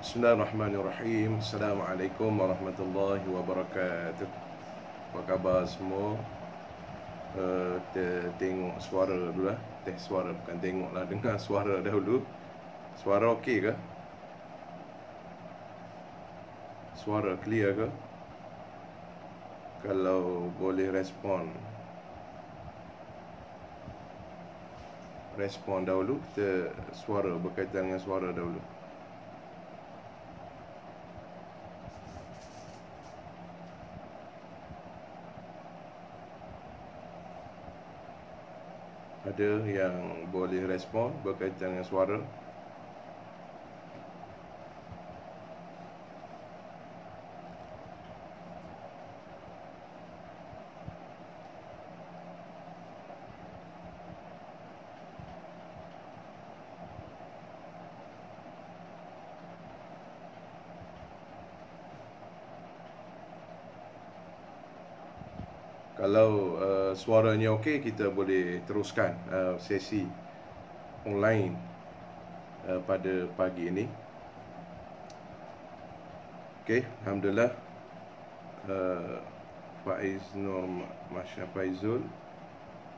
Bismillahirrahmanirrahim. Assalamualaikum warahmatullahi wabarakatuh. Apa khabar semua? Tengok suara dulu lah. Suara, bukan tengok lah, dengar suara dahulu. Suara okey ke? Suara clear ke? Kalau boleh respon dahulu. Kita suara, berkaitan dengan suara dahulu. Ada yang boleh respon berkaitan dengan suara? Kalau suaranya okey, kita boleh teruskan sesi online pada pagi ini. Okey, alhamdulillah. Faiz Nur Masya Faizul,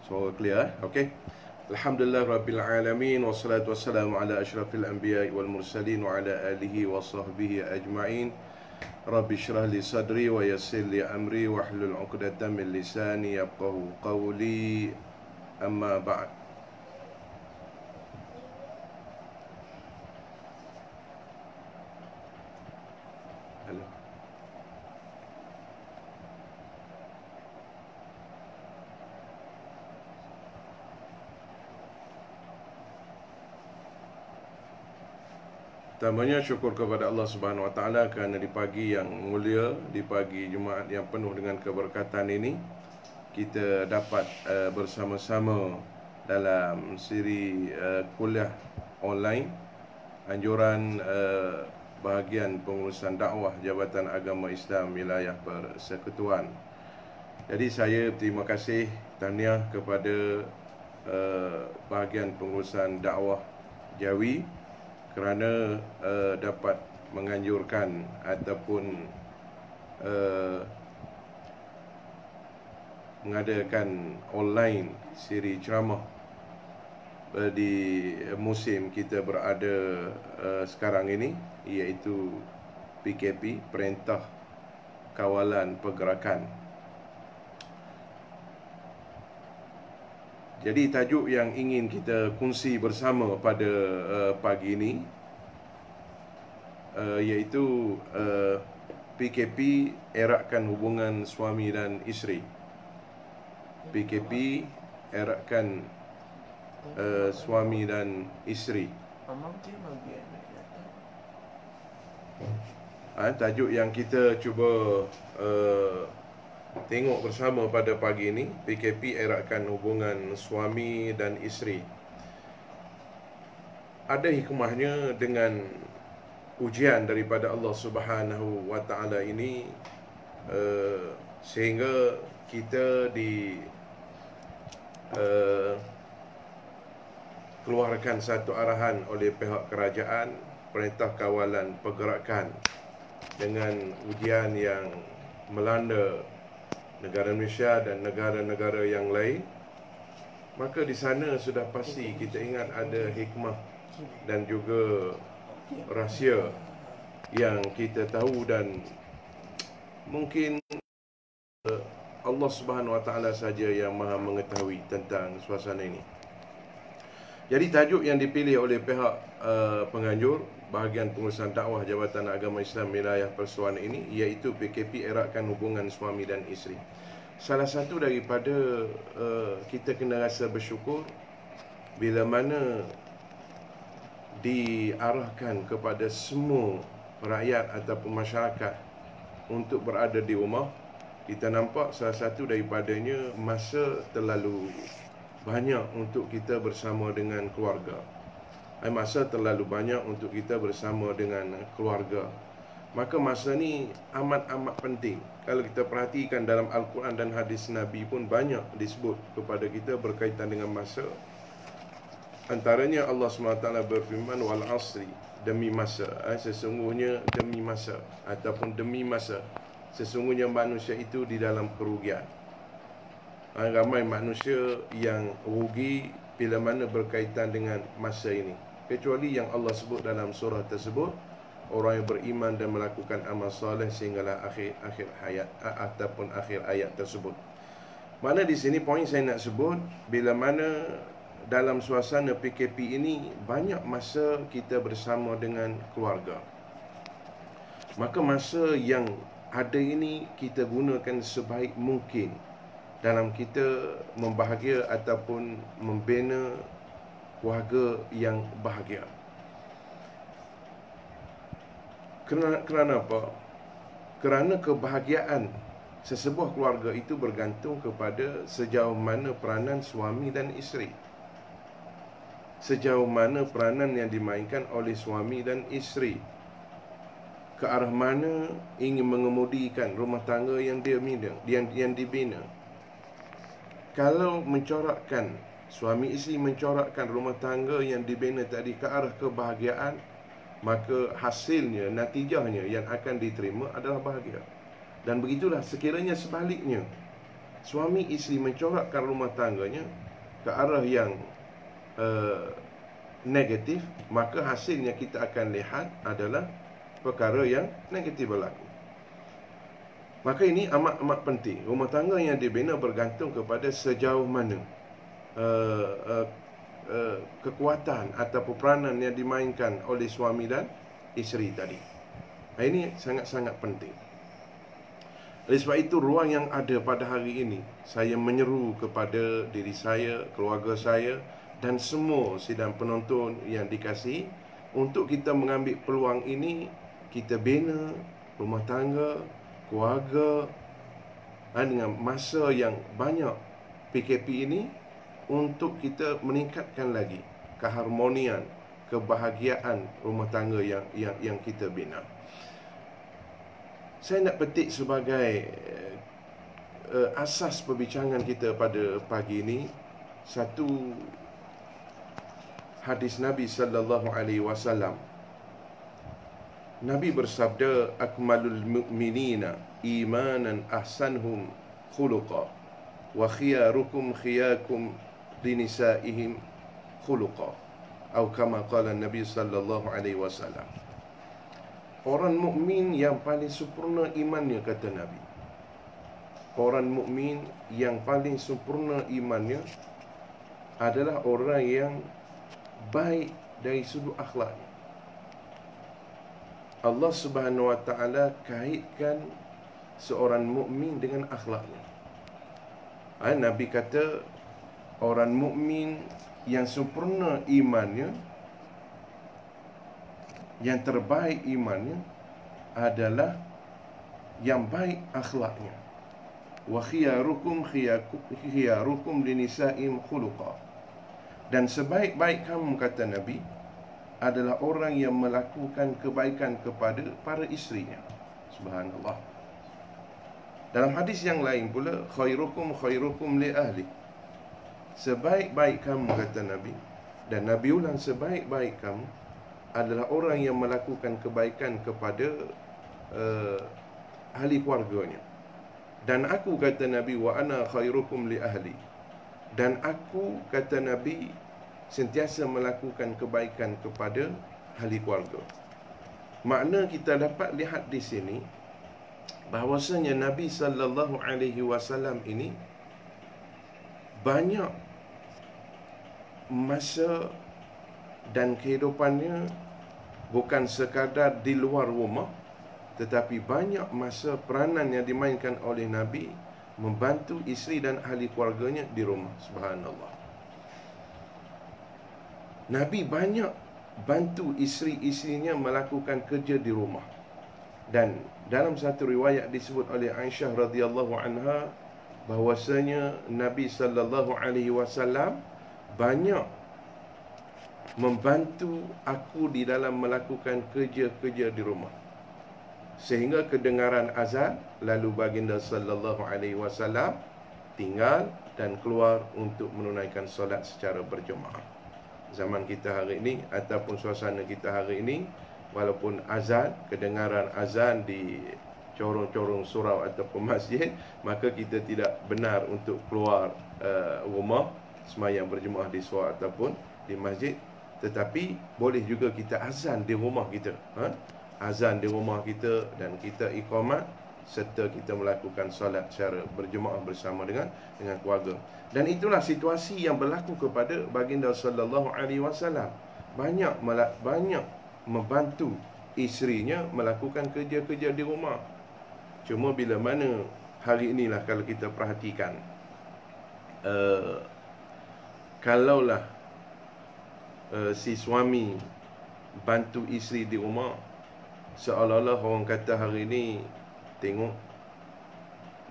suara clear okey. Alhamdulillah rabbil alamin, wassalatu wassalamu ala asyrafil anbiya'i wal mursalin wa ala alihi wa sahbihi ajma'in. Rabbi syrah li sadri wa yassir li amri wahlul 'uqdatam min lisani yafqahu qawli. Amma ba'd. Hello. Pertamanya syukur kepada Allah Subhanahu Wa Taala kerana di pagi yang mulia, di pagi Jumaat yang penuh dengan keberkatan ini, kita dapat bersama-sama dalam siri kuliah online anjuran bahagian pengurusan dakwah Jabatan Agama Islam Wilayah Persekutuan. Jadi saya terima kasih, tahniah kepada bahagian pengurusan dakwah Jawi kerana dapat menganjurkan ataupun mengadakan online siri ceramah di musim kita berada sekarang ini, iaitu PKP, Perintah Kawalan Pergerakan. Jadi tajuk yang ingin kita kongsi bersama pada pagi ini iaitu PKP eratkan hubungan suami dan isteri. PKP eratkan suami dan isteri. Tajuk yang kita cuba tengok bersama pada pagi ini, PKP eratkan hubungan suami dan isteri. Ada hikmahnya dengan ujian daripada Allah Subhanahu Wa Taala ini, sehingga kita keluarkan satu arahan oleh pihak kerajaan, Perintah Kawalan Pergerakan, dengan ujian yang melanda negara Malaysia dan negara-negara yang lain. Maka di sana sudah pasti kita ingat ada hikmah dan juga rahsia yang kita tahu, dan mungkin Allah Subhanahu Wa Taala saja yang maha mengetahui tentang suasana ini. Jadi tajuk yang dipilih oleh pihak penganjur bahagian pengurusan dakwah Jabatan Agama Islam Wilayah Persekutuan ini iaitu PKP eratkan hubungan suami dan isteri. Salah satu daripada kita kena rasa bersyukur bila mana diarahkan kepada semua rakyat ataupun masyarakat untuk berada di rumah. Kita nampak salah satu daripadanya masa terlalu banyak untuk kita bersama dengan keluarga. Masa terlalu banyak untuk kita bersama dengan keluarga. Maka masa ni amat-amat penting. Kalau kita perhatikan dalam Al-Quran dan hadis Nabi pun banyak disebut kepada kita berkaitan dengan masa Antaranya Allah SWT berfirman, wal asri, demi masa, sesungguhnya demi masa, ataupun demi masa, sesungguhnya manusia itu di dalam kerugian. Ramai manusia yang rugi bila mana berkaitan dengan masa ini, kecuali yang Allah sebut dalam surah tersebut, orang yang beriman dan melakukan amal soleh sehinggalah akhir hayat ataupun akhir ayat tersebut. Mana di sini poin saya nak sebut, bila mana dalam suasana PKP ini banyak masa kita bersama dengan keluarga, maka masa yang ada ini kita gunakan sebaik mungkin dalam kita membahagia ataupun membina keluarga yang bahagia. Kerana apa? Kerana kebahagiaan sesebuah keluarga itu bergantung kepada sejauh mana peranan suami dan isteri, sejauh mana peranan yang dimainkan oleh suami dan isteri, ke arah mana ingin mengemudikan rumah tangga yang dibina. Kalau mencorakkan, suami isteri mencorakkan rumah tangga yang dibina tadi ke arah kebahagiaan, maka hasilnya, natijahnya yang akan diterima adalah bahagia. Dan begitulah sekiranya sebaliknya, suami isteri mencorakkan rumah tangganya ke arah yang negatif, maka hasilnya kita akan lihat adalah perkara yang negatif berlaku. Maka ini amat penting. Rumah tangga yang dibina bergantung kepada sejauh mana kekuatan atau peranan yang dimainkan oleh suami dan isteri tadi. Ini sangat-sangat penting. Oleh sebab itu, ruang yang ada pada hari ini, saya menyeru kepada diri saya, keluarga saya dan semua sidang penonton yang dikasihi, untuk kita mengambil peluang ini, kita bina rumah tangga, keluarga dengan masa yang banyak PKP ini, untuk kita meningkatkan lagi keharmonian, kebahagiaan rumah tangga yang kita bina. Saya nak petik sebagai asas perbincangan kita pada pagi ini satu hadis Nabi sallallahu alaihi wasallam. Nabi bersabda, akmalul mu'minina imanan ahsanhum khuluqa wa khiyarukum khiyakum linisa'ihim khuluqa, atau kama qala Nabi sallallahu alaihi wasallam. Orang mukmin yang paling sempurna imannya, kata Nabi. Orang mukmin yang paling sempurna imannya adalah orang yang baik dari sudut akhlaknya. Allah Subhanahu wa taala kaitkan seorang mukmin dengan akhlaknya. Nabi kata orang mukmin yang sempurna imannya, yang terbaik imannya adalah yang baik akhlaknya. Wa khiyarukum linisa'im khuluqa. Dan sebaik-baik kamu, kata Nabi, adalah orang yang melakukan kebaikan kepada para isterinya. Subhanallah. Dalam hadis yang lain pula, khairukum li ahli. Sebaik-baik kamu, kata Nabi, dan Nabi ulang, sebaik-baik kamu adalah orang yang melakukan kebaikan kepada ahli keluarganya. Dan aku, kata Nabi, wa ana khairukum li ahli. Dan aku, kata Nabi, sentiasa melakukan kebaikan kepada ahli keluarga. Makna kita dapat lihat di sini bahawasanya Nabi sallallahu alaihi wasallam ini banyak masa dan kehidupannya bukan sekadar di luar rumah, tetapi banyak masa peranan yang dimainkan oleh Nabi membantu isteri dan ahli keluarganya di rumah. Subhanallah. Nabi banyak bantu isteri-isterinya melakukan kerja di rumah. Dan dalam satu riwayat disebut oleh Aisyah radhiyallahu anha bahwasanya Nabi sallallahu alaihi wasallam banyak membantu aku di dalam melakukan kerja-kerja di rumah, sehingga kedengaran azan, lalu baginda sallallahu alaihi wasallam tinggal dan keluar untuk menunaikan solat secara berjemaah. zaman kita hari ini ataupun suasana kita hari ini, walaupun azan, kedengaran azan di corong-corong surau ataupun masjid, maka kita tidak benar untuk keluar rumah sembahyang berjemaah di surau ataupun di masjid. Tetapi boleh juga kita azan di rumah kita, azan di rumah kita, dan kita iqamat serta kita melakukan solat secara berjemaah bersama dengan keluarga. Dan itulah situasi yang berlaku kepada baginda sallallahu alaihi wasallam. Banyak membantu isterinya melakukan kerja-kerja di rumah. Cuma bila mana hari inilah, kalau kita perhatikan, kalaulah si suami bantu isteri di rumah, seolah-olah orang kata hari ini, tengok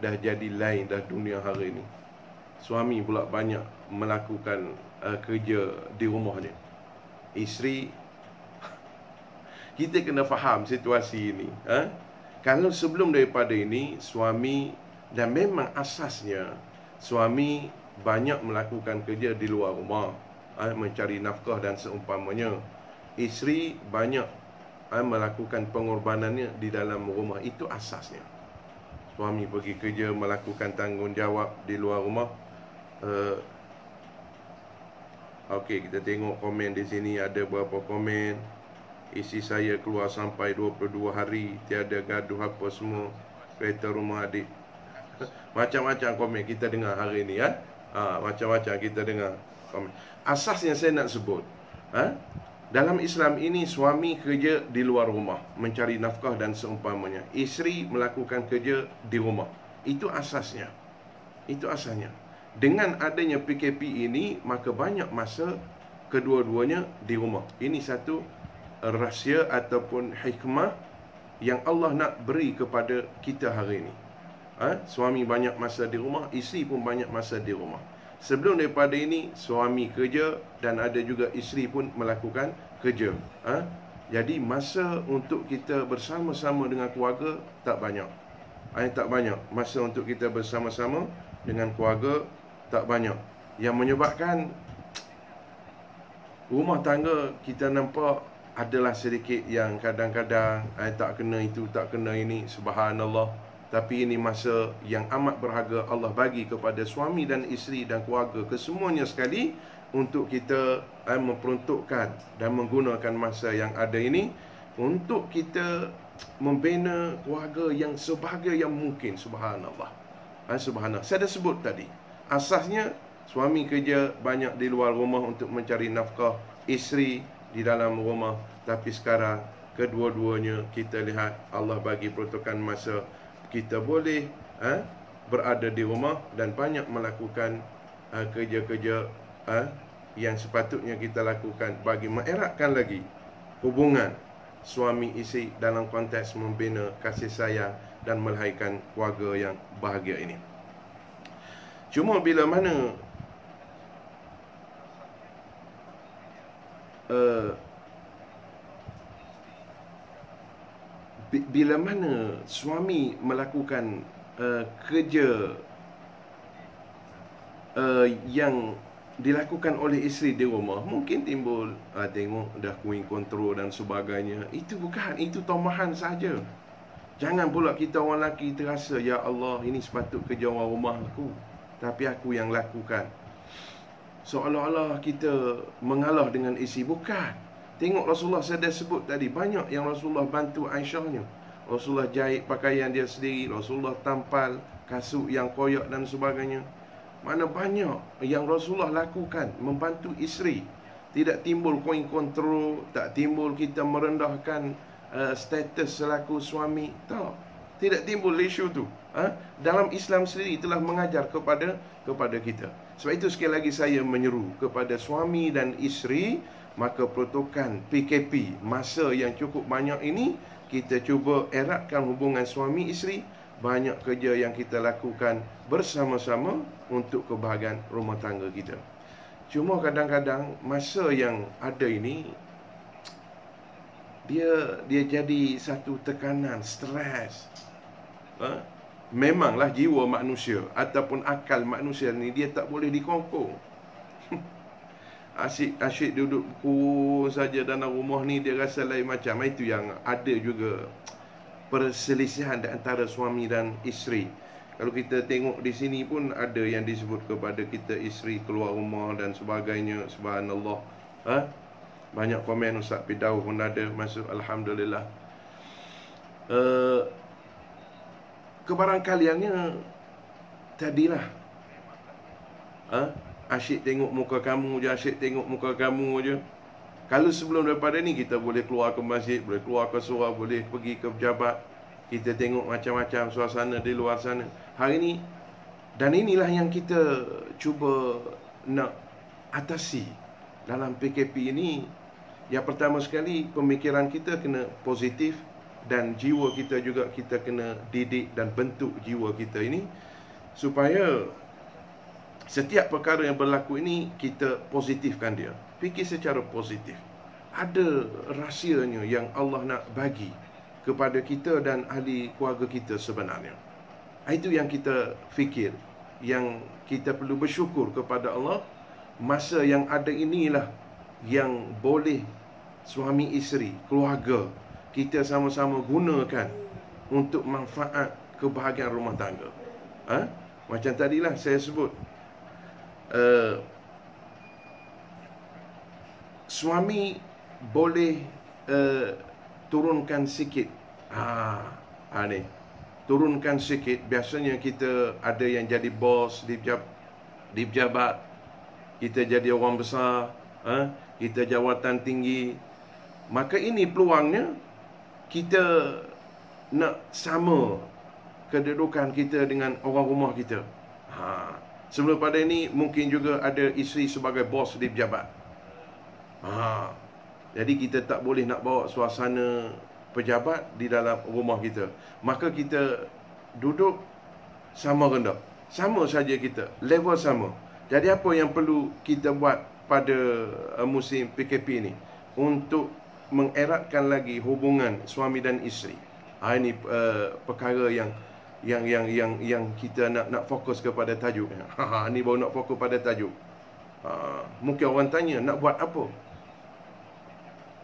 dah jadi lain dah dunia hari ini. Suami pula banyak melakukan kerja di rumahnya. Isteri, kita kena faham situasi ini. Kalau sebelum daripada ini, suami, dan memang asasnya suami banyak melakukan kerja di luar rumah, mencari nafkah dan seumpamanya. Isteri banyak melakukan pengorbanannya di dalam rumah. Itu asasnya. Suami pergi kerja, melakukan tanggungjawab di luar rumah. Okey, kita tengok komen di sini. Ada beberapa komen. Isteri saya keluar sampai 22 hari, tiada gaduh apa semua, kereta rumah adik. Macam-macam komen kita dengar hari ini, macam-macam kita dengar komen. Asas yang saya nak sebut, dalam Islam ini, suami kerja di luar rumah, mencari nafkah dan seumpamanya. Isteri melakukan kerja di rumah. Itu asasnya. Itu asasnya. Dengan adanya PKP ini, maka banyak masa kedua-duanya di rumah. Ini satu rahsia ataupun hikmah yang Allah nak beri kepada kita hari ini. Suami banyak masa di rumah, isteri pun banyak masa di rumah. Sebelum daripada ini, suami kerja dan ada juga isteri pun melakukan kerja. Jadi masa untuk kita bersama-sama dengan keluarga tak banyak. Tak banyak. Masa untuk kita bersama-sama dengan keluarga tak banyak. Yang menyebabkan rumah tangga kita nampak adalah sedikit yang kadang-kadang tak kena itu, tak kena ini. Subhanallah. Tapi ini masa yang amat berharga Allah bagi kepada suami dan isteri dan keluarga kesemuanya sekali, untuk kita memperuntukkan dan menggunakan masa yang ada ini untuk kita membina keluarga yang sebahagia yang mungkin. Subhanallah. Subhanallah. Saya dah sebut tadi, asasnya suami kerja banyak di luar rumah untuk mencari nafkah, isteri di dalam rumah. Tapi sekarang kedua-duanya kita lihat Allah bagi peruntukan masa kita boleh berada di rumah dan banyak melakukan kerja-kerja yang sepatutnya kita lakukan bagi mengeratkan lagi hubungan suami isteri dalam konteks membina kasih sayang dan melahirkan keluarga yang bahagia ini. Cuma bila mana suami melakukan kerja yang dilakukan oleh isteri di rumah, mungkin timbul tengok dah queen control dan sebagainya. Itu bukan, itu tomahan saja. Jangan pula kita orang lelaki terasa, ya Allah, ini sepatut kerja orang rumah aku, tapi aku yang lakukan. Seolah-olah kita mengalah dengan isteri. Bukan. Tengok Rasulullah, saya dah sebut tadi, banyak yang Rasulullah bantu Aisyahnya. Rasulullah jahit pakaian dia sendiri, Rasulullah tampal kasut yang koyak dan sebagainya. Mana banyak yang Rasulullah lakukan membantu isteri. Tidak timbul coin control, tak timbul kita merendahkan status selaku suami. Tak. Tidak timbul isu tu. Dalam Islam sendiri telah mengajar kepada kita. Sebab itu sekali lagi saya menyeru kepada suami dan isteri, maka peruntukan PKP masa yang cukup banyak ini, kita cuba eratkan hubungan suami isteri. Banyak kerja yang kita lakukan bersama-sama untuk kebahagiaan rumah tangga kita. Cuma kadang-kadang masa yang ada ini, dia jadi satu tekanan, stres. Memanglah jiwa manusia ataupun akal manusia ni dia tak boleh dikongkong. asyik duduk pun saja dalam rumah ni, dia rasa lain macam. Itu yang ada juga perselisihan di antara suami dan isteri. Kalau kita tengok di sini pun ada yang disebut kepada kita isteri keluar rumah dan sebagainya. Subhanallah. Banyak komen Ustaz Pidau pun ada masuk. Alhamdulillah. Kebarangkaliannya tadilah, asyik tengok muka kamu je, asyik tengok muka kamu je. Kalau sebelum daripada ni kita boleh keluar ke masjid, boleh keluar ke surau, boleh pergi ke pejabat, kita tengok macam-macam suasana di luar sana. Hari ni, dan inilah yang kita cuba nak atasi dalam PKP ini. Yang pertama sekali, pemikiran kita kena positif, dan jiwa kita juga kita kena didik dan bentuk jiwa kita ini supaya setiap perkara yang berlaku ini kita positifkan dia. Fikir secara positif. Ada rahsianya yang Allah nak bagi kepada kita dan ahli keluarga kita sebenarnya. Itu yang kita fikir, yang kita perlu bersyukur kepada Allah. Masa yang ada inilah yang boleh suami isteri, keluarga kita sama-sama gunakan untuk manfaat kebahagiaan rumah tangga. Macam tadilah saya sebut, suami boleh turunkan sikit. Ni turunkan sikit. Biasanya kita ada yang jadi bos di pejabat, kita jadi orang besar, kita jawatan tinggi. Maka ini peluangnya kita nak sama kedudukan kita dengan orang rumah kita. Sebelum pada ini mungkin juga ada isteri sebagai bos di pejabat. Jadi kita tak boleh nak bawa suasana pejabat di dalam rumah kita. Maka kita duduk sama rendah, sama saja kita, level sama. Jadi apa yang perlu kita buat pada musim PKP ini untuk mengeratkan lagi hubungan suami dan isteri? Ini perkara yang kita nak fokus kepada tajuk. Ni baru nak fokus pada tajuk. Mungkin orang tanya, nak buat apa?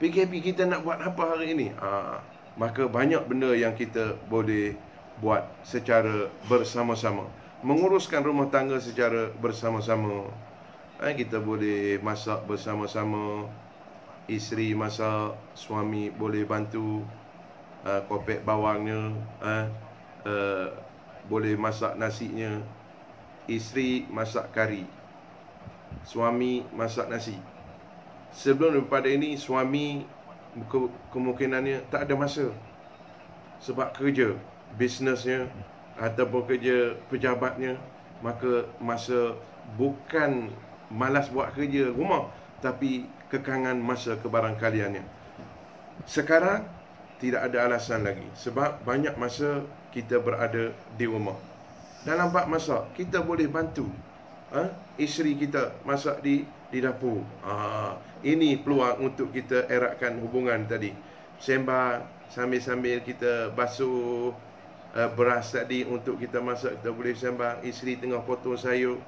PKP kita nak buat apa hari ini? Maka banyak benda yang kita boleh buat secara bersama-sama. Menguruskan rumah tangga secara bersama-sama. Kita boleh masak bersama-sama. Isteri masak, suami boleh bantu kopek bawangnya, boleh masak nasinya. Isteri masak kari, suami masak nasi. Sebelum daripada ini, suami kemungkinannya tak ada masa sebab kerja, bisnesnya ataupun kerja pejabatnya. Maka masa bukan malas buat kerja rumah, tapi kekangan masa kebarangkaliannya. Sekarang tidak ada alasan lagi, sebab banyak masa kita berada di rumah. Dalam bab masak, kita boleh bantu isteri kita masak di dapur. Ini peluang untuk kita eratkan hubungan tadi. Sembang sambil-sambil kita basuh beras tadi untuk kita masak, kita boleh sembang. Isteri tengah potong sayur,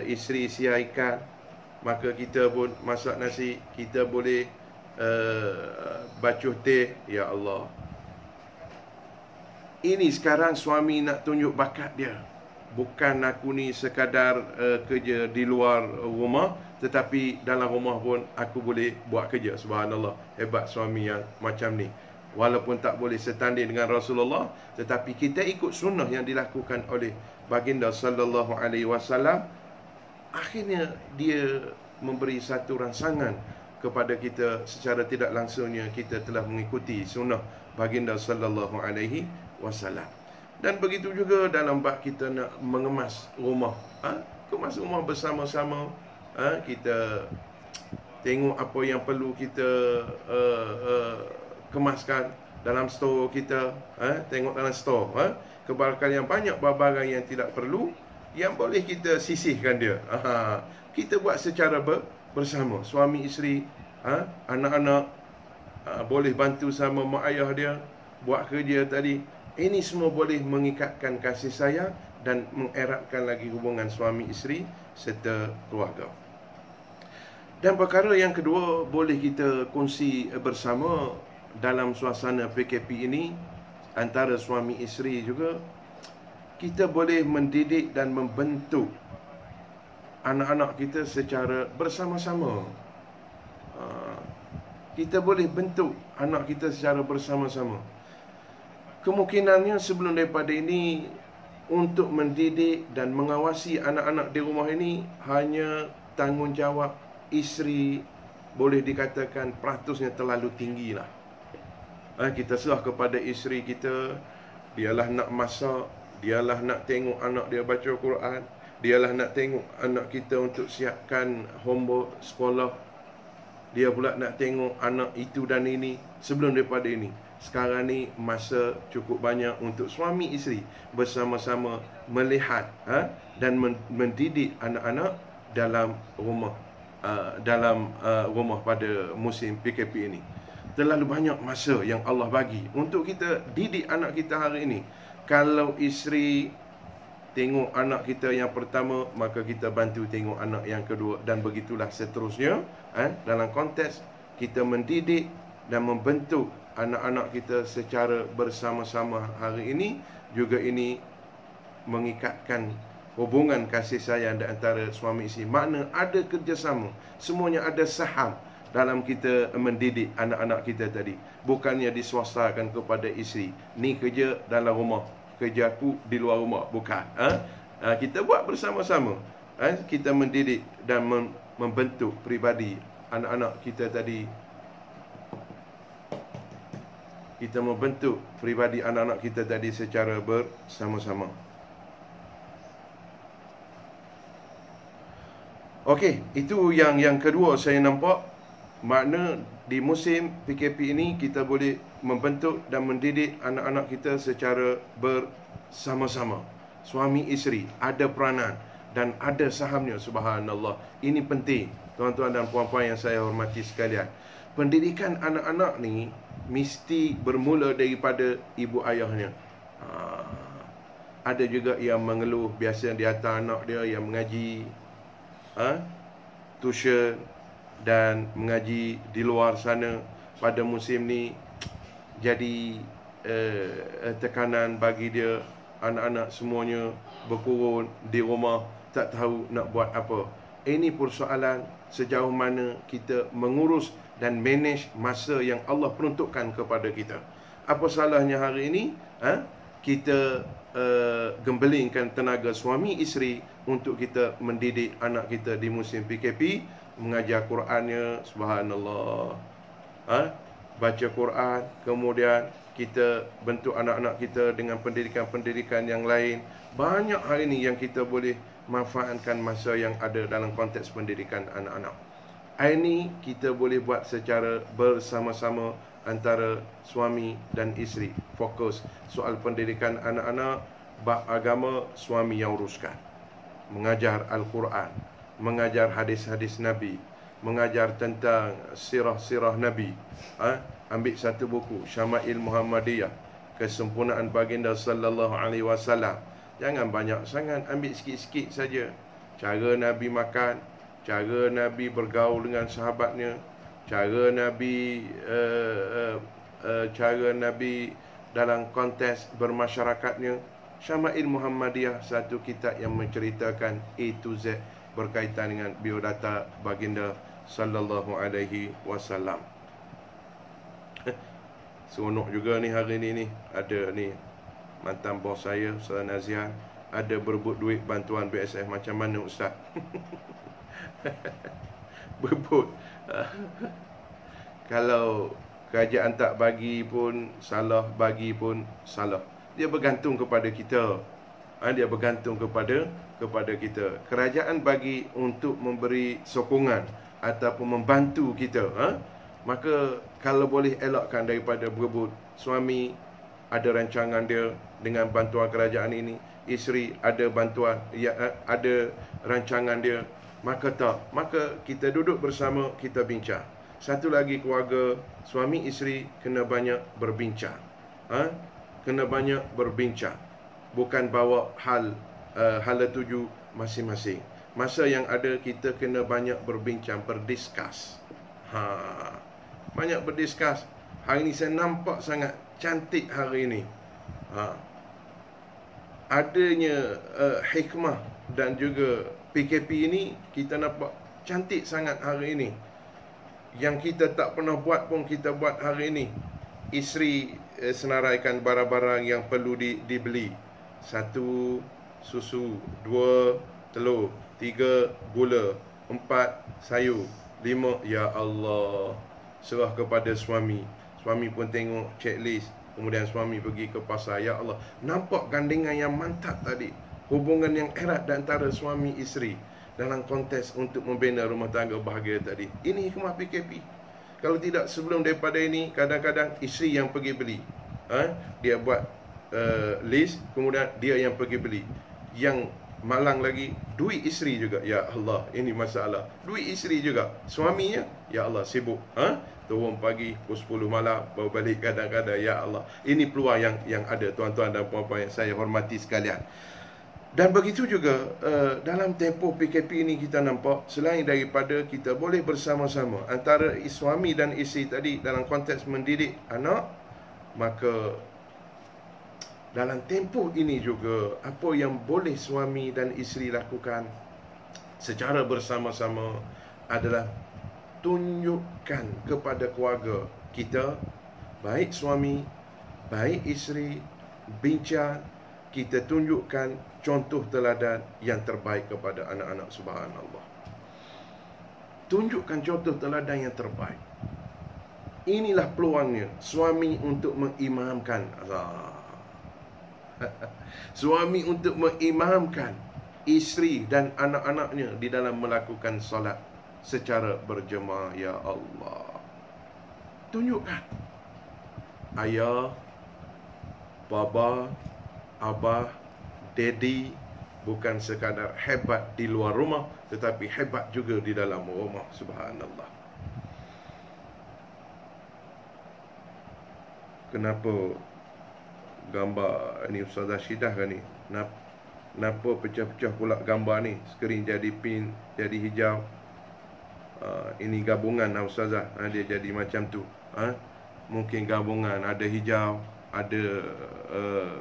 isteri siap ikan, maka kita pun masak nasi. Kita boleh bacuh teh. Ya Allah, ini sekarang suami nak tunjuk bakat dia. Bukan aku ni sekadar kerja di luar rumah, tetapi dalam rumah pun aku boleh buat kerja. Subhanallah, hebat suami yang macam ni. Walaupun tak boleh setanding dengan Rasulullah, tetapi kita ikut sunnah yang dilakukan oleh baginda sallallahu alaihi wasallam. Akhirnya dia memberi satu rangsangan kepada kita secara tidak langsungnya. Kita telah mengikuti sunnah baginda sallallahu alaihi wasallam. Dan begitu juga dalam bab kita nak mengemas rumah. Kemas rumah bersama-sama. Kita tengok apa yang perlu kita kemaskan dalam store kita. Tengok dalam store. Kebarangkalian banyak barang yang tidak perlu, yang boleh kita sisihkan dia. Kita buat secara bersama. Suami, isteri, anak-anak boleh bantu sama mak ayah dia buat kerja tadi. Ini semua boleh mengikatkan kasih sayang dan mengeratkan lagi hubungan suami isteri serta keluarga. Dan perkara yang kedua boleh kita kongsi bersama dalam suasana PKP ini antara suami isteri juga, kita boleh mendidik dan membentuk anak-anak kita secara bersama-sama. Kita boleh bentuk anak kita secara bersama-sama. Kemungkinannya sebelum daripada ini, untuk mendidik dan mengawasi anak-anak di rumah ini hanya tanggungjawab isteri, boleh dikatakan peratusnya terlalu tinggi lah. Kita serah kepada isteri kita, dialah nak masak, dialah nak tengok anak dia baca Quran, dialah nak tengok anak kita untuk siapkan homework sekolah, dia pula nak tengok anak itu dan ini. Sebelum daripada ini, sekarang ni masa cukup banyak untuk suami isteri bersama-sama melihat dan mendidik anak-anak dalam rumah, rumah pada musim PKP ini. Terlalu banyak masa yang Allah bagi untuk kita didik anak kita hari ini. Kalau isteri tengok anak kita yang pertama, maka kita bantu tengok anak yang kedua, dan begitulah seterusnya. Dalam konteks kita mendidik dan membentuk anak-anak kita secara bersama-sama hari ini, juga ini mengikatkan hubungan kasih sayang di antara suami isteri. Makna ada kerjasama, semuanya ada saham dalam kita mendidik anak-anak kita tadi. Bukannya diswastakan kepada isteri, ni kerja dalam rumah, kerja aku di luar rumah. Bukan. Kita buat bersama-sama. Kita mendidik dan membentuk pribadi anak-anak kita tadi. Kita membentuk pribadi anak-anak kita tadi secara bersama-sama. Okey, itu yang kedua saya nampak. Makna di musim PKP ini kita boleh membentuk dan mendidik anak-anak kita secara bersama-sama. Suami isteri ada peranan dan ada sahamnya, subhanallah. Ini penting, tuan-tuan dan puan-puan yang saya hormati sekalian. Pendidikan anak-anak ni mesti bermula daripada ibu ayahnya. Ada juga yang mengeluh, biasa dia hantar anak dia yang mengaji tuition dan mengaji di luar sana. Pada musim ni jadi tekanan bagi dia. Anak-anak semuanya berkurun di rumah, tak tahu nak buat apa. Ini persoalan sejauh mana kita mengurus dan manage masa yang Allah peruntukkan kepada kita. Apa salahnya hari ini kita gembelingkan tenaga suami isteri untuk kita mendidik anak kita di musim PKP, mengajar Qurannya, subhanallah, baca Quran, kemudian kita bentuk anak-anak kita dengan pendidikan-pendidikan yang lain. Banyak hari ini yang kita boleh manfaatkan masa yang ada dalam konteks pendidikan anak-anak. Ini kita boleh buat secara bersama-sama antara suami dan isteri. Fokus soal pendidikan anak-anak, bab agama suami yang uruskan. Mengajar Al-Quran, mengajar hadis-hadis Nabi, mengajar tentang sirah-sirah Nabi. Ambil satu buku, Syama'il Muhammadiyah, kesempurnaan baginda sallallahu alaihi wasallam. Jangan banyak sangat, ambil sikit-sikit saja. Cara Nabi makan, cara Nabi bergaul dengan sahabatnya, cara Nabi dalam konteks bermasyarakatnya. Syama'il Muhammadiyah, satu kitab yang menceritakan A to Z berkaitan dengan biodata baginda sallallahu alaihi wasallam. Seronok juga ni hari ni ada ni mantan bos saya, Ustaz Nazian, ada berebut duit bantuan BSF. Macam mana Ustaz? Berebut. Kalau kerajaan tak bagi pun salah, bagi pun salah. Dia bergantung kepada kita. Dia bergantung kepada kita. Kerajaan bagi untuk memberi sokongan ataupun membantu kita. Maka kalau boleh elakkan daripada berebut. Suami ada rancangan dia dengan bantuan kerajaan ini, isteri ada bantuan, ada rancangan dia. Maka kita duduk bersama, kita bincang. Satu lagi, keluarga suami isteri kena banyak berbincang. Kena banyak berbincang. Bukan bawa hala tuju masing-masing. masa yang ada kita kena banyak berbincang, berdiskus. Banyak berdiskus. Hari ni saya nampak sangat cantik hari ini. Adanya hikmah dan juga PKP ini kita nampak cantik sangat hari ini. Yang kita tak pernah buat pun kita buat hari ini. Isteri senaraikan barang-barang yang perlu dibeli. 1, susu. 2, telur. 3, gula. 4, sayur. 5, ya Allah, serah kepada suami. Suami pun tengok checklist. Kemudian suami pergi ke pasar. Ya Allah, nampak gandengan yang mantap tadi. Hubungan yang erat di antara suami isteri dalam konteks untuk membina rumah tangga bahagia tadi. Ini hikmah PKP. Kalau tidak, sebelum daripada ini, kadang-kadang isteri yang pergi beli. Dia buat list, kemudian dia yang pergi beli. Yang malang lagi, duit isteri juga. Ya Allah, ini masalah. Duit isteri juga. Suaminya, ya Allah, sibuk. Turun pagi, pukul 10 malam, baru balik kadang-kadang. Ya Allah, ini peluang yang ada, tuan-tuan dan puan-puan yang saya hormati sekalian. Dan begitu juga dalam tempoh PKP ini kita nampak, selain daripada kita boleh bersama-sama antara suami dan isteri tadi dalam konteks mendidik anak, maka dalam tempoh ini juga apa yang boleh suami dan isteri lakukan secara bersama-sama adalah tunjukkan kepada keluarga kita, baik suami, baik isteri, bincang, kita tunjukkan contoh teladan yang terbaik kepada anak-anak. Subhanallah. Tunjukkan contoh teladan yang terbaik. Inilah peluangnya suami untuk mengimamkan. Suami untuk mengimamkan isteri dan anak-anaknya di dalam melakukan solat secara berjemaah. Ya Allah, tunjukkan. Ayah, baba, abah, daddy bukan sekadar hebat di luar rumah, tetapi hebat juga di dalam rumah. Subhanallah. Kenapa gambar ni Ustazah Syidah kan ni? Kenapa pecah-pecah pula gambar ni? Skrin jadi pink, jadi hijau. Ini gabungan Ustazah. Dia jadi macam tu. Mungkin gabungan, ada hijau, ada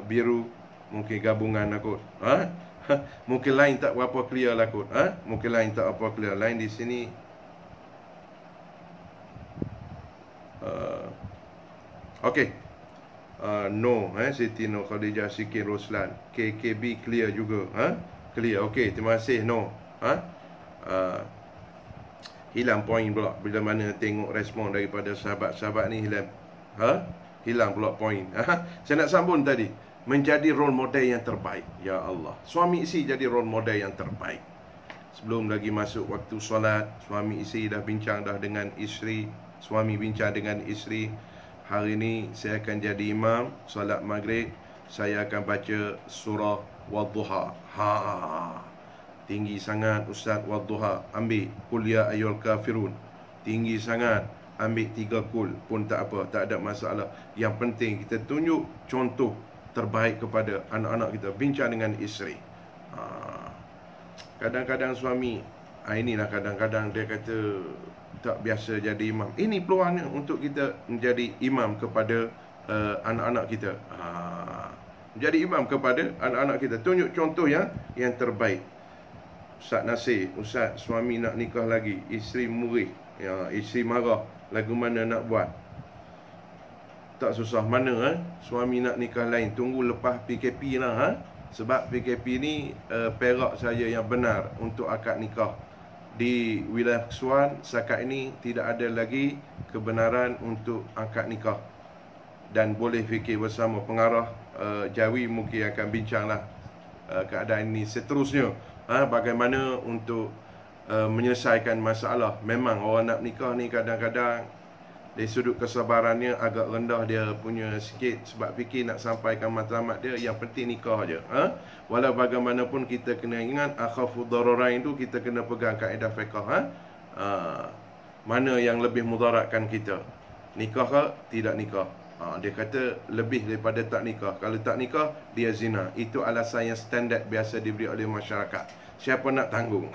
biru. Mungkin gabungan lah kot. Mungkin lain tak berapa clear lah kot. Mungkin lain tak berapa clear. Lain di sini okey. No, Siti Nur Khadijah Sikin Roslan. KKB clear juga. Clear. Okey, terima kasih. No. Hilang poin pula bila mana tengok respon daripada sahabat-sahabat ni hilang. Hilang pula poin. Saya nak sambung tadi. Menjadi role model yang terbaik. Ya Allah. Suami isteri jadi role model yang terbaik. Sebelum lagi masuk waktu solat, suami isteri dah bincang dah dengan isteri. Suami bincang dengan isteri. Hari ni saya akan jadi imam solat maghrib. Saya akan baca surah Wadduha. Tinggi sangat Ustaz Wadduha. Ambil Qul ya ayyuhal kafirun. Tinggi sangat. Ambil 3 kul pun tak apa, tak ada masalah. Yang penting kita tunjuk contoh terbaik kepada anak-anak kita. Bincang dengan isteri. Kadang-kadang suami, inilah kadang-kadang dia kata tak biasa jadi imam. Ini peluangnya untuk kita menjadi imam kepada anak-anak kita. Menjadi imam kepada anak-anak kita. Tunjuk contoh yang terbaik. Ustaz Nasir, Ustaz suami nak nikah lagi, isteri murih, isteri marah, lagu mana nak buat? Tak susah mana suami nak nikah lain, tunggu lepas PKP lah. Sebab PKP ni perak saja yang benar untuk akad nikah. Di wilayah Kesuan setakat ini tidak ada lagi kebenaran untuk akad nikah. Dan boleh fikir bersama pengarah Jawi mungkin akan bincanglah keadaan ini seterusnya. Bagaimana untuk menyelesaikan masalah. Memang orang nak nikah ni kadang-kadang dari sudut kesabarannya agak rendah dia punya sikit. Sebab fikir nak sampaikan matlamat dia, yang penting nikah je. Walau bagaimanapun kita kena ingat akhafu dararain tu, kita kena pegang kaedah fiqh. Mana yang lebih mudaratkan kita, nikah ke tidak nikah? Dia kata lebih daripada tak nikah. Kalau tak nikah, dia zina. Itu alasan yang standard biasa diberi oleh masyarakat. Siapa nak tanggung?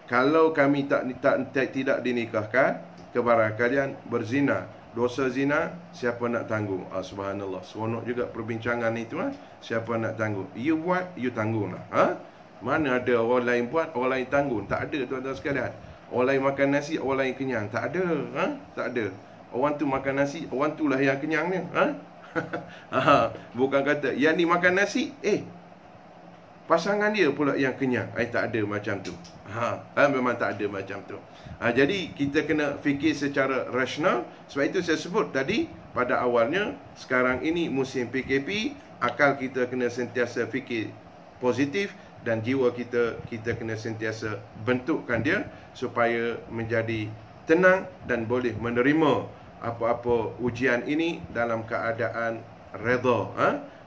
Kalau kami tidak dinikahkan, kebarangkalian berzina, dosa zina, siapa nak tanggung? Subhanallah. Seronok juga perbincangan itu. Siapa nak tanggung? You buat, you tanggung lah. Mana ada orang lain buat, orang lain tanggung? Tak ada, tuan-tuan sekalian. Orang lain makan nasi, orang lain kenyang. Tak ada. Tak ada. Orang tu makan nasi, orang tu lah yang kenyang ni. Bukan kata yang ni makan nasi, pasangan dia pula yang kenyang. Tak ada macam tu. Memang tak ada macam tu. Jadi kita kena fikir secara rasional. Sebab itu saya sebut tadi pada awalnya, sekarang ini musim PKP, akal kita kena sentiasa fikir positif, dan jiwa kita kena sentiasa bentukkan dia supaya menjadi tenang dan boleh menerima apa-apa ujian ini dalam keadaan redha.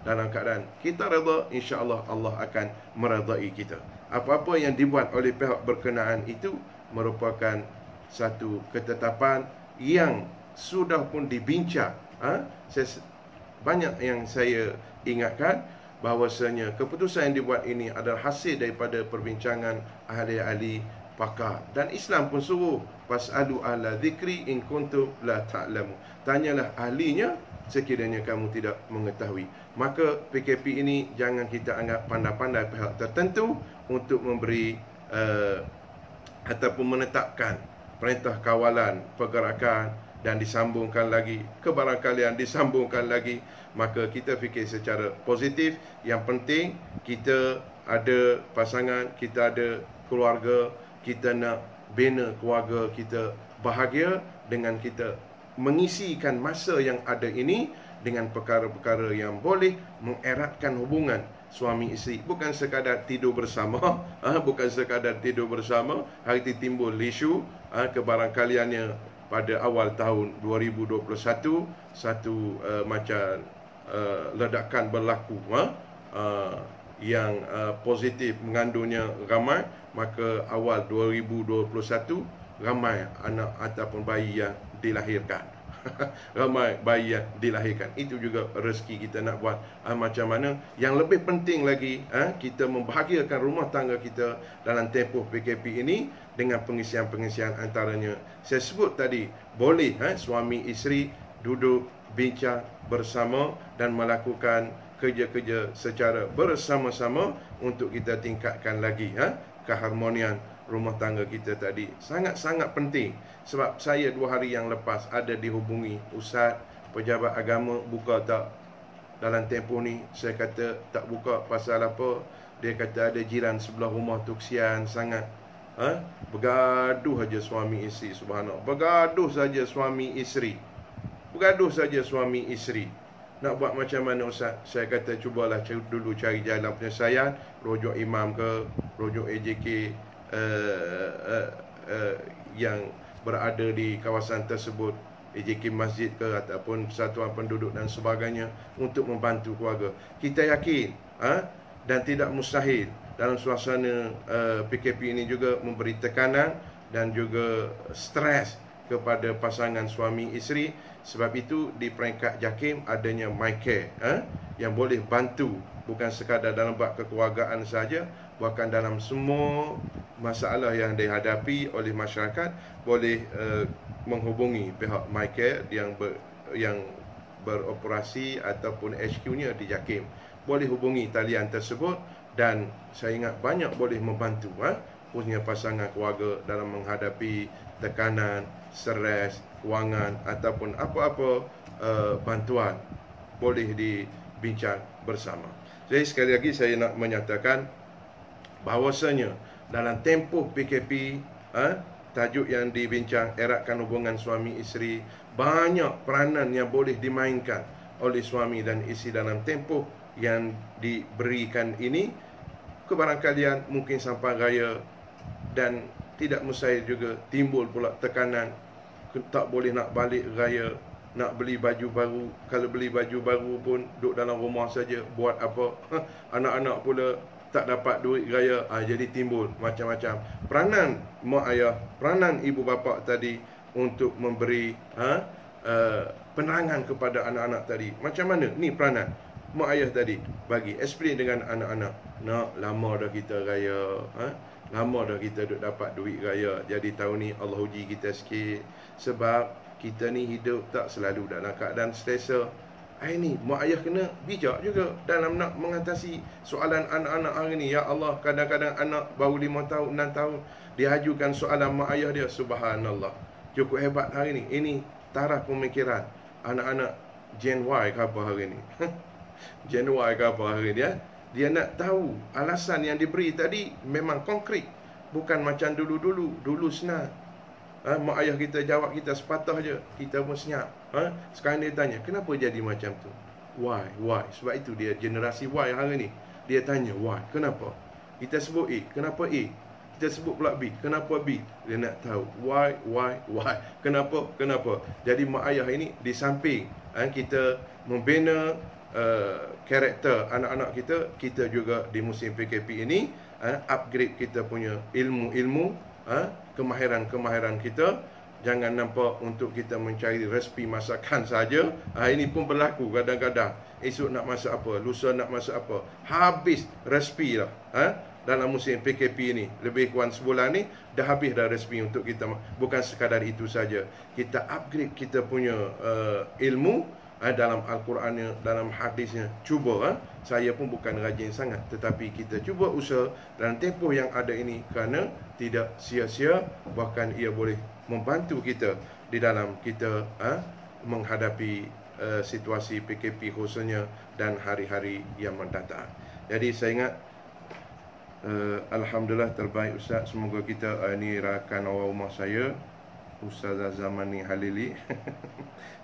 Dalam keadaan kita redha, insya-Allah Allah akan meredai kita. Apa-apa yang dibuat oleh pihak berkenaan itu merupakan satu ketetapan yang sudah pun dibincang. Banyak yang saya ingatkan bahawasanya keputusan yang dibuat ini adalah hasil daripada perbincangan ahli-ahli pakar. Dan Islam pun suruh, fas'alu ahla dzikri in kuntum la ta'lamu. Tanyalah ahlinya sekiranya kamu tidak mengetahui. Maka PKP ini jangan kita anggap pandai-pandai pihak tertentu untuk memberi ataupun menetapkan perintah kawalan pergerakan dan disambungkan lagi, kebarangkalian disambungkan lagi. Maka kita fikir secara positif. Yang penting kita ada pasangan, kita ada keluarga, kita nak bina keluarga kita bahagia dengan kita mengisikan masa yang ada ini dengan perkara-perkara yang boleh mengeratkan hubungan suami isteri. Bukan sekadar tidur bersama, bukan sekadar tidur bersama. Hari itu timbul isu kebarangkaliannya pada awal tahun 2021 satu macam ledakan berlaku yang positif mengandungnya ramai. Maka awal 2021 ramai anak ataupun bayi yang dilahirkan. Ramai bayi yang dilahirkan. Itu juga rezeki kita nak buat macam mana. Yang lebih penting lagi, kita membahagiakan rumah tangga kita dalam tempoh PKP ini dengan pengisian-pengisian antaranya. Saya sebut tadi, boleh suami isteri duduk bincang bersama dan melakukan kerja-kerja secara bersama-sama untuk kita tingkatkan lagi keharmonian rumah tangga kita tadi. Sangat-sangat penting. Sebab saya 2 hari yang lepas ada dihubungi ustaz, pejabat agama, buka tak dalam tempoh ni. Saya kata tak buka pasal apa? Dia kata ada jiran sebelah rumah tu kesian sangat, bergaduh saja suami isteri. Subhanallah, bergaduh saja suami isteri. Bergaduh saja suami isteri. Nak buat macam mana ustaz? Saya kata cubalah dulu cari jalan penyelesaian, rujuk imam ke, rujuk AJK yang berada di kawasan tersebut, AJK masjid ke ataupun persatuan penduduk dan sebagainya, untuk membantu keluarga. Kita yakin dan tidak mustahil dalam suasana PKP ini juga memberi tekanan dan juga stres kepada pasangan suami isteri. Sebab itu di peringkat JAKIM adanya MyCare yang boleh bantu, bukan sekadar dalam bab kekeluargaan saja, bahkan dalam semua masalah yang dihadapi oleh masyarakat boleh menghubungi pihak MyCare yang beroperasi ataupun HQ-nya di JAKIM. Boleh hubungi talian tersebut dan saya ingat banyak boleh membantu punya pasangan keluarga dalam menghadapi tekanan, stres, kewangan ataupun apa-apa bantuan boleh dibincang bersama. Jadi sekali lagi saya nak menyatakan bahawasanya dalam tempoh PKP, tajuk yang dibincang eratkan hubungan suami isteri, banyak peranan yang boleh dimainkan oleh suami dan isteri dalam tempoh yang diberikan ini. Kebarangkalian mungkin sampai raya dan tidak mustahil juga timbul pula tekanan, tak boleh nak balik raya, nak beli baju baru. Kalau beli baju baru pun duduk dalam rumah saja, buat apa? Anak-anak pula tak dapat duit raya, jadi timbul macam-macam. Peranan mak ayah, peranan ibu bapa tadi untuk memberi penerangan kepada anak-anak tadi. Macam mana? Ni peranan mak ayah tadi bagi explain dengan anak-anak. Nak, lama dah kita raya, lama dah kita duk dapat duit raya. Jadi tahun ni Allah uji kita sikit. Sebab kita ni hidup tak selalu dalam keadaan selesa. Hari ni mak ayah kena bijak juga dalam nak mengatasi soalan anak-anak hari ni. Ya Allah, kadang-kadang anak baru 5 tahun, 6 tahun, dia ajukan soalan mak ayah dia. Subhanallah, cukup hebat hari ni. Ini taraf pemikiran anak-anak Gen Y ke apa hari ni. Gen Y ke apa hari ni, Dia nak tahu alasan yang diberi tadi memang konkret. Bukan macam dulu-dulu. Dulu senang. Mak ayah kita jawab kita sepatah je, kita pun senyap. Sekarang dia tanya, kenapa jadi macam tu? Why? Sebab itu dia generasi Y hari ni. Dia tanya why, kenapa? Kita sebut A, kenapa A? Kita sebut pula B, kenapa B? Dia nak tahu why? Kenapa? Jadi mak ayah ini di samping kita membina karakter anak-anak kita juga di musim PKP ini upgrade kita punya ilmu-ilmu, kemahiran kita. Jangan nampak untuk kita mencari resipi masakan saja. Ini pun berlaku kadang-kadang. Esok nak masak apa, lusa nak masak apa, habis resipi lah. Dalam musim PKP ini, lebih kurang sebulan ni, dah habis dah resipi untuk kita. Bukan sekadar itu saja, kita upgrade kita punya ilmu dalam Al-Qurannya, dalam hadisnya. Cuba, saya pun bukan rajin sangat, tetapi kita cuba usaha dalam tempoh yang ada ini, kerana tidak sia-sia, bahkan ia boleh membantu kita di dalam kita menghadapi situasi PKP khususnya dan hari-hari yang mendatang. Jadi saya ingat, Alhamdulillah terbaik Ustaz. Semoga kita, ini rakan awal rumah saya, Ustazah Zamani Halili.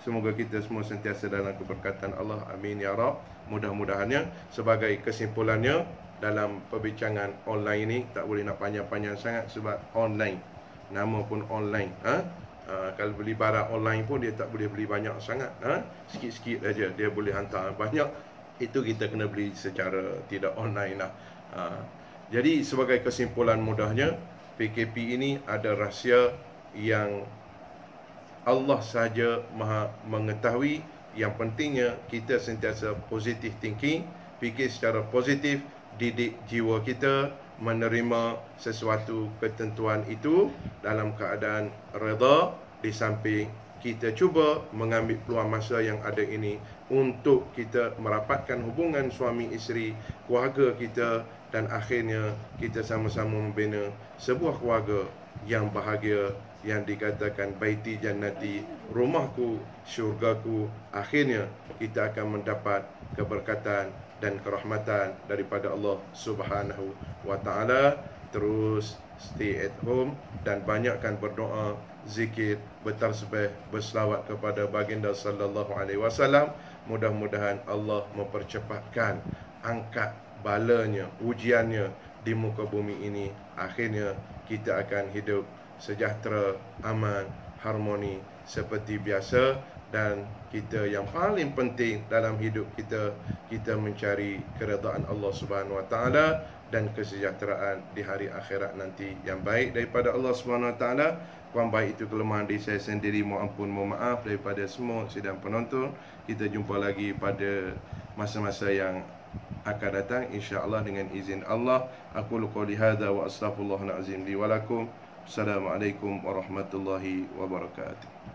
Semoga kita semua sentiasa dalam keberkatan Allah. Amin ya Rab. Mudah-mudahannya, sebagai kesimpulannya, dalam perbincangan online ini, tak boleh nak panjang-panjang sangat sebab online, nama pun online. Kalau beli barang online pun dia tak boleh beli banyak sangat. Sikit-sikit saja dia boleh hantar. Banyak itu kita kena beli secara tidak online lah. Jadi sebagai kesimpulan mudahnya, PKP ini ada rahsia yang Allah sahaja maha mengetahui. Yang pentingnya kita sentiasa positive thinking, fikir secara positif, didik jiwa kita menerima sesuatu ketentuan itu dalam keadaan redha, di samping kita cuba mengambil peluang masa yang ada ini untuk kita merapatkan hubungan suami isteri, keluarga kita, dan akhirnya kita sama-sama membina sebuah keluarga yang bahagia, yang dikatakan baiti jannati, rumahku, syurgaku. Akhirnya kita akan mendapat keberkatan dan kerahmatan daripada Allah Subhanahu wa ta'ala. Terus stay at home dan banyakkan berdoa, zikir, bertasbih, berselawat kepada baginda sallallahu alaihi wasallam. Mudah-mudahan Allah mempercepatkan angkat balanya, ujiannya di muka bumi ini. Akhirnya kita akan hidup sejahtera, aman, harmoni seperti biasa. Dan kita yang paling penting dalam hidup kita, kita mencari keredaan Allah Subhanahu wa taala dan kesejahteraan di hari akhirat nanti yang baik daripada Allah Subhanahu wa taala. Kurang baik itu kelemahan diri saya sendiri, mohon ampun, mohon maaf daripada semua sidang penonton. Kita jumpa lagi pada masa-masa yang akan datang, insya-Allah dengan izin Allah. Aku qouli hadza wa astaghfirullahal azim li wa lakum. Assalamualaikum warahmatullahi wabarakatuh.